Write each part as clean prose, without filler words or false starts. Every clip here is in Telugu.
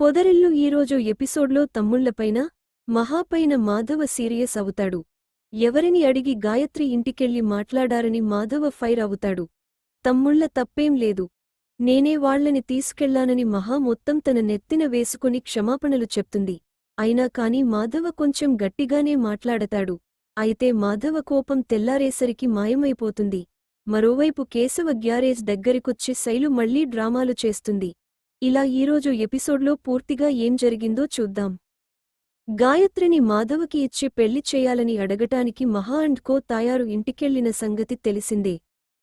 పొదరిల్లు ఈరోజు ఎపిసోడ్లో తమ్ముళ్లపైన మహాపైన మాధవ సీరియస్ అవుతాడు. ఎవరిని అడిగి గాయత్రి ఇంటికెళ్ళి మాట్లాడారని మాధవ ఫైర్ అవుతాడు. తమ్ముళ్ల తప్పేం లేదు. నేనే వాళ్లని తీసుకెళ్లానని మహా మొత్తం తన నెత్తిన వేసుకుని క్షమాపణలు చెప్తుంది. అయినా కాని మాధవ కొంచెం గట్టిగానే మాట్లాడతాడు. అయితే మాధవ కోపం తెల్లారేసరికి మాయమైపోతుంది. మరోవైపు కేశవ గ్యారేజ్ దగ్గరికొచ్చి శైలు మళ్లీ డ్రామాలు చేస్తుంది. ఇలా ఈరోజు ఎపిసోడ్లో పూర్తిగా ఏం జరిగిందో చూద్దాం. గాయత్రిని మాధవకి ఇచ్చి పెళ్లి చేయాలని అడగటానికి మహా అండ్ కో తాయారు ఇంటికెళ్లిన సంగతి తెలిసిందే.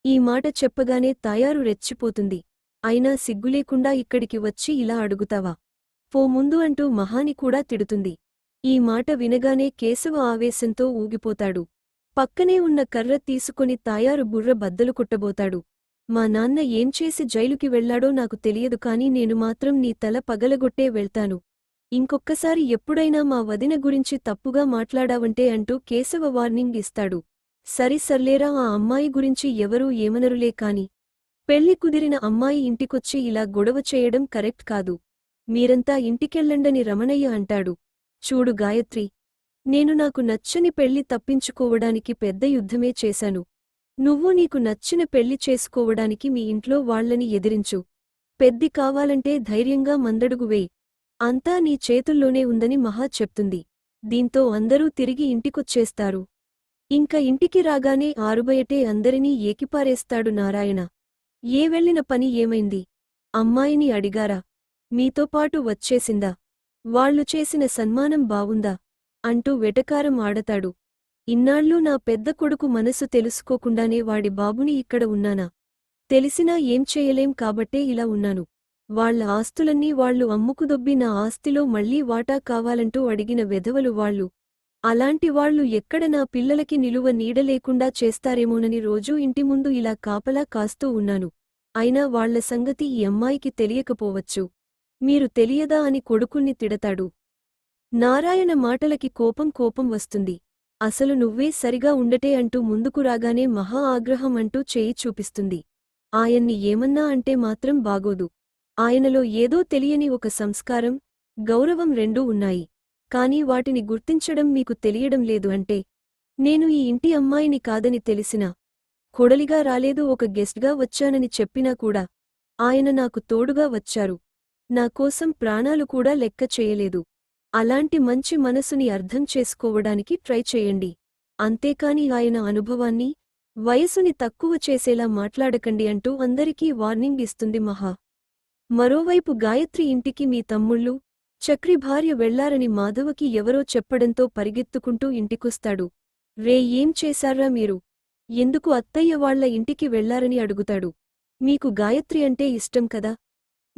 ఈ మాట చెప్పగానే తాయారు రెచ్చిపోతుంది. అయినా సిగ్గులేకుండా ఇక్కడికి వచ్చి ఇలా అడుగుతావా? పో ముందు అంటూ మహాని కూడా తిడుతుంది. ఈ మాట వినగానే కేశవ ఆవేశంతో ఊగిపోతాడు. పక్కనే ఉన్న కర్ర తీసుకుని తాయారు బుర్ర బద్దలు కొట్టబోతాడు. మా నాన్న ఏం చేసి జైలుకి వెళ్లాడో నాకు తెలియదు కాని నేను మాత్రం నీ తల పగలగొట్టే వెళ్తాను. ఇంకొక్కసారి ఎప్పుడైనా మా వదిన గురించి తప్పుగా మాట్లాడావంటే అంటూ కేశవ వార్నింగ్ ఇస్తాడు. సర్లేరా, ఆ అమ్మాయి గురించి ఎవరూ ఏమనరులే కాని పెళ్లి కుదిరిన అమ్మాయి ఇంటికొచ్చి ఇలా గొడవ చేయడం కరెక్ట్ కాదు. మీరంతా ఇంటికెళ్ళండని రమణయ్య అంటాడు. చూడు గాయత్రి, నేను నాకు నచ్చని పెళ్లి తప్పించుకోవడానికి పెద్ద యుద్ధమే చేశాను. నువ్వు నీకు నచ్చిన పెళ్లి చేసుకోవడానికి మీ ఇంట్లో వాళ్లని ఎదిరించు. పెద్ది కావాలంటే ధైర్యంగా మందడుగు వేయ్. అంతా నీ చేతుల్లోనే ఉందని మహా చెప్తుంది. దీంతో అందరూ తిరిగి ఇంటికొచ్చేస్తారు. ఇంక ఇంటికి రాగానే ఆరుబయటే అందరినీ ఏకిపారేస్తాడు నారాయణ. ఏ వెళ్ళిన పని ఏమైంది? అమ్మాయిని అడిగారా? మీతోపాటు వచ్చేసిందా? వాళ్లు చేసిన సన్మానం బావుందా? అంటూ వెటకారం ఆడతాడు. ఇన్నాళ్ళూ నా పెద్ద కొడుకు మనసు తెలుసుకోకుండానే వాడి బాబుని ఇక్కడ ఉన్నానా? తెలిసినా ఏం చేయలేం కాబట్టే ఇలా ఉన్నాను. వాళ్ల ఆస్తులన్నీ వాళ్లు అమ్ముకుదొబ్బి నా ఆస్తిలో మళ్లీ వాటా కావాలంటూ అడిగిన వెధవలు వాళ్లు. అలాంటి వాళ్లు ఎక్కడ నా పిల్లలకి నిలువ నీడలేకుండా చేస్తారేమోనని రోజూ ఇంటి ముందు ఇలా కాపలా కాస్తూ ఉన్నాను. అయినా వాళ్ల సంగతి ఈ అమ్మాయికి తెలియకపోవచ్చు. మీరు తెలియదా అని కొడుకుల్ని తిడతాడు. నారాయణ మాటలకి కోపం వస్తుంది. అసలు నువ్వే సరిగా ఉండటే అంటూ ముందుకు రాగానే మహా ఆగ్రహం అంటూ చేయి చూపిస్తుంది. ఆయన్ని ఏమన్నా అంటే మాత్రం బాగోదు. ఆయనలో ఏదో తెలియని ఒక సంస్కారం, గౌరవం రెండూ ఉన్నాయి. కాని వాటిని గుర్తించడం మీకు తెలియడం లేదు అంటే? నేను ఈ ఇంటి అమ్మాయిని కాదని తెలిసినా, కొడలిగా రాలేదు, ఒక గెస్ట్గా వచ్చానని చెప్పినా కూడా ఆయన నాకు తోడుగా వచ్చారు. నా కోసం ప్రాణాలు కూడా లెక్క చేయలేదు. అలాంటి మంచి మనసుని అర్థం చేసుకోవడానికి ట్రై చేయండి. అంతేకాని ఆయన అనుభవాన్ని, వయసుని తక్కువ చేసేలా మాట్లాడకండి అంటూ అందరికీ వార్నింగ్ ఇస్తుంది మహా. మరోవైపు గాయత్రి ఇంటికి మీ తమ్ముళ్ళు, చక్రి భార్య వెళ్లారని మాధవకి ఎవరో చెప్పడంతో పరిగెత్తుకుంటూ ఇంటికొస్తాడు. రే, ఏం చేశార్రా మీరు? ఎందుకు అత్తయ్య వాళ్ల ఇంటికి వెళ్లారని అడుగుతాడు. మీకు గాయత్రి అంటే ఇష్టం కదా?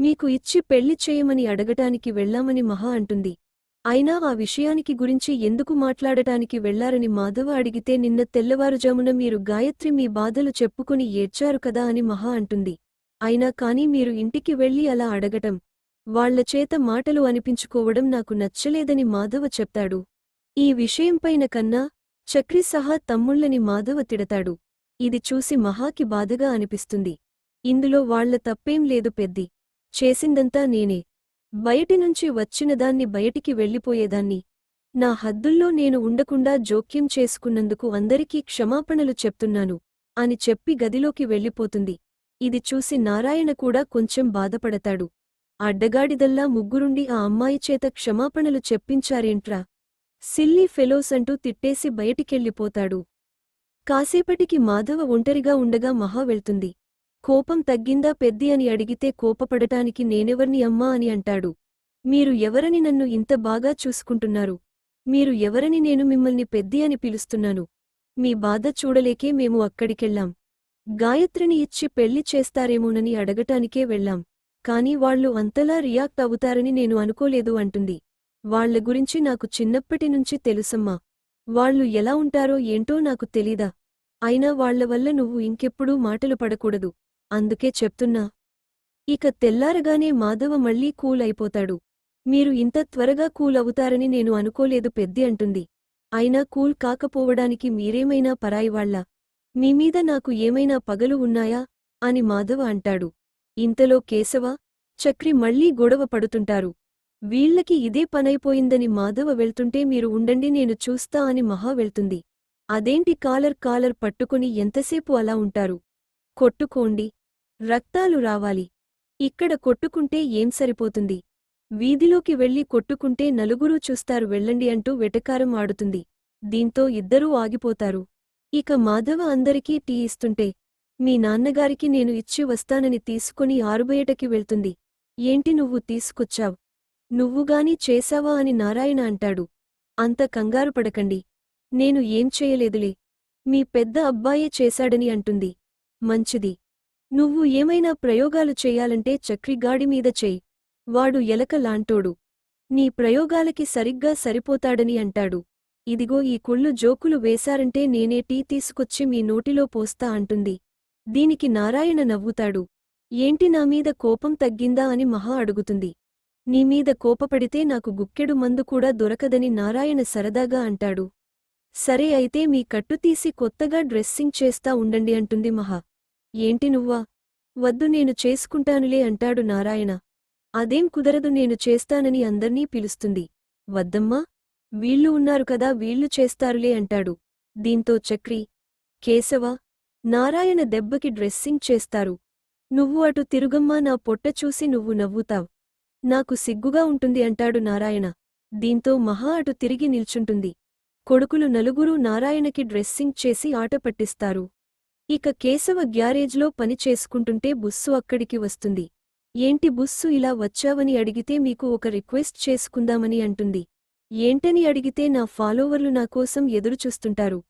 మీకు ఇచ్చి పెళ్లి చేయమని అడగటానికి వెళ్లామని మహా అంటుంది. అయినా ఆ విషయానికి గురించి ఎందుకు మాట్లాడటానికి వెళ్లారని మాధవ అడిగితే నిన్న తెల్లవారుజామున మీరు గాయత్రి మీ బాధలు చెప్పుకుని ఏడ్చారు కదా అని మహా అంటుంది. అయినా కాని మీరు ఇంటికి వెళ్లి అలా అడగటం, వాళ్లచేత మాటలు అనిపించుకోవడం నాకు నచ్చలేదని మాధవ చెప్తాడు. ఈ విషయంపైన కన్నా, చక్రి సహా తమ్ముళ్లని మాధవ తిడతాడు. ఇది చూసి మహాకి బాధగా అనిపిస్తుంది. ఇందులో వాళ్ల తప్పేం లేదు పెద్ది. చేసిందంతా నేనే. బయటినుంచి వచ్చినదాన్ని బయటికి వెళ్ళిపోయేదాన్ని. నా హద్దుల్లో నేను ఉండకుండా జోక్యం చేసుకున్నందుకు అందరికీ క్షమాపణలు చెప్తున్నాను అని చెప్పి గదిలోకి వెళ్ళిపోతుంది. ఇది చూసి నారాయణ కూడా కొంచెం బాధపడతాడు. అడ్డగాడిదల్లా ముగ్గురుండి ఆ అమ్మాయి చేత క్షమాపణలు చెప్పించారేంట్రా, సిల్లీ ఫెలోస్ అంటూ తిట్టేసి బయటికెళ్ళిపోతాడు. కాసేపటికి మాధవ ఒంటరిగా ఉండగా మహా వెళ్తుంది. కోపం తగ్గిందా పెద్ది అని అడిగితే కోపపడటానికి నేనెవర్ని అమ్మా అని అంటాడు. మీరు ఎవరని నన్ను ఇంత బాగా చూసుకుంటున్నారు? మీరు ఎవరని నేను మిమ్మల్ని పెద్ది అని పిలుస్తున్నాను? మీ బాధ చూడలేకే మేము అక్కడికెళ్ళాం. గాయత్రిని ఇచ్చి పెళ్లి చేస్తారేమోనని అడగటానికే వెళ్ళాం. కాని వాళ్లు అంతలా రియాక్ట్ అవుతారని నేను అనుకోలేదు అంటుంది. వాళ్ల గురించి నాకు చిన్నప్పటినుంచి తెలుసమ్మా. వాళ్లు ఎలా ఉంటారో ఏంటో నాకు తెలీదా? అయినా వాళ్లవల్ల నువ్వు ఇంకెప్పుడూ మాటలు పడకూడదు. అందుకే చెప్తున్నా. ఇక తెల్లారగానే మాధవ మళ్లీ కూల్ అయిపోతాడు. మీరు ఇంత త్వరగా కూల్ అవుతారని నేను అనుకోలేదు పెద్ది అంటుంది. అయినా కూల్ కాకపోవడానికి మీరేమైనా పరాయివాళ్లా? మీమీద నాకు ఏమైనా పగలు ఉన్నాయా? అని మాధవ అంటాడు. ఇంతలో కేశవ, చక్రి మళ్లీ గొడవ పడుతుంటారు. వీళ్ళకి ఇదే పనైపోయిందని మాధవ వెళ్తుంటే మీరు ఉండండి నేను చూస్తా అని మహా వెళ్తుంది. అదేంటి కాలర్ పట్టుకుని ఎంతసేపు అలా ఉంటారు? కొట్టుకోండి. రక్తాలు రావాలి. ఇక్కడ కొట్టుకుంటే ఏం సరిపోతుంది? వీధిలోకి వెళ్ళి కొట్టుకుంటే నలుగురూ చూస్తారు వెళ్ళండి అంటూ వెటకారం ఆడుతుంది. దీంతో ఇద్దరూ ఆగిపోతారు. ఇక మాధవ అందరికీ టీ ఇస్తుంటే మీ నాన్నగారికి నేను ఇచ్చి వస్తానని తీసుకుని ఆరుబయటకి వెళ్తుంది. ఏంటి నువ్వు తీసుకొచ్చావ్? నువ్వుగాని చేశావా అని నారాయణ అంటాడు. అంత కంగారు పడకండి. నేను ఏం చేయలేదులే. మీ పెద్ద అబ్బాయే చేశాడని అంటుంది. మంచిది. నువ్వు ఏమైనా ప్రయోగాలు చెయ్యాలంటే చక్రిగాడిమీద చెయ్. వాడు ఎలక లాంటోడు. నీ ప్రయోగాలకి సరిగ్గా సరిపోతాడని అంటాడు. ఇదిగో ఈ కుళ్ళు జోకులు వేశారంటే నేనే టీ తీసుకొచ్చి మీ నోటిలో పోస్తా అంటుంది. దీనికి నారాయణ నవ్వుతాడు. ఏంటి నామీద కోపం తగ్గిందా అని మహా అడుగుతుంది. నీమీద కోపపడితే నాకు గుక్కెడు మందు కూడా దొరకదని నారాయణ సరదాగా అంటాడు. సరే అయితే మీ కట్టు తీసి కొత్తగా డ్రెస్సింగ్ చేస్తా ఉండండి అంటుంది మహా. ఏంటి నువ్వా? వద్దు నేను చేసుకుంటానులే అంటాడు నారాయణ. అదేం కుదరదు నేను చేస్తానని అందర్నీ పిలుస్తుంది. వద్దమ్మా. వీళ్ళు ఉన్నారు కదా వీళ్ళు చేస్తారులే అంటాడు. దీంతో చక్రి, కేశవ, నారాయణ దెబ్బకి డ్రెస్సింగ్ చేస్తారు. నువ్వు అటు తిరుగమ్మా నా పొట్ట చూసి నువ్వు నవ్వుతావ్. నాకు సిగ్గుగా ఉంటుంది అంటాడు నారాయణ. దీంతో మహా అటు తిరిగి నిల్చుంటుంది. కొడుకులు నలుగురూ నారాయణకి డ్రెస్సింగ్ చేసి ఆట పట్టిస్తారు. ఇక కేశవ గ్యారేజ్లో పని చేసుకుంటుంటే బుస్సు అక్కడికి వస్తుంది. ఏంటి బుస్సు ఇలా వచ్చావని అడిగితే మీకు ఒక రిక్వెస్ట్ చేసుకుందామని అంటుంది. ఏంటని అడిగితే నా ఫాలోవర్లు నాకోసం ఎదురుచూస్తుంటారు.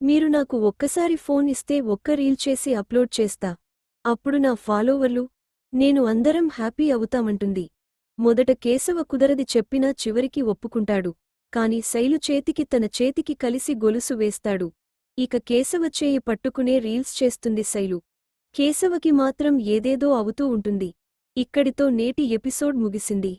మీరు నాకు ఒక్కసారి ఫోన్ ఇస్తే ఒక్క రీల్ చేసి అప్లోడ్ చేస్తా. అప్పుడు నా ఫాలోవర్లు, నేను అందరం హ్యాపీ అవుతామంటుంది. మొదట కేశవ కుదరది చెప్పినా చివరికి ఒప్పుకుంటాడు. కాని శైలు చేతికి తన చేతికి కలిసి గొలుసు వేస్తాడు. ఇక కేశవ చేయి పట్టుకునే రీల్స్ చేస్తుంది శైలు. కేశవకి మాత్రం ఏదేదో అవుతూ ఉంటుంది. ఇక్కడితో నేటి ఎపిసోడ్ ముగిసింది.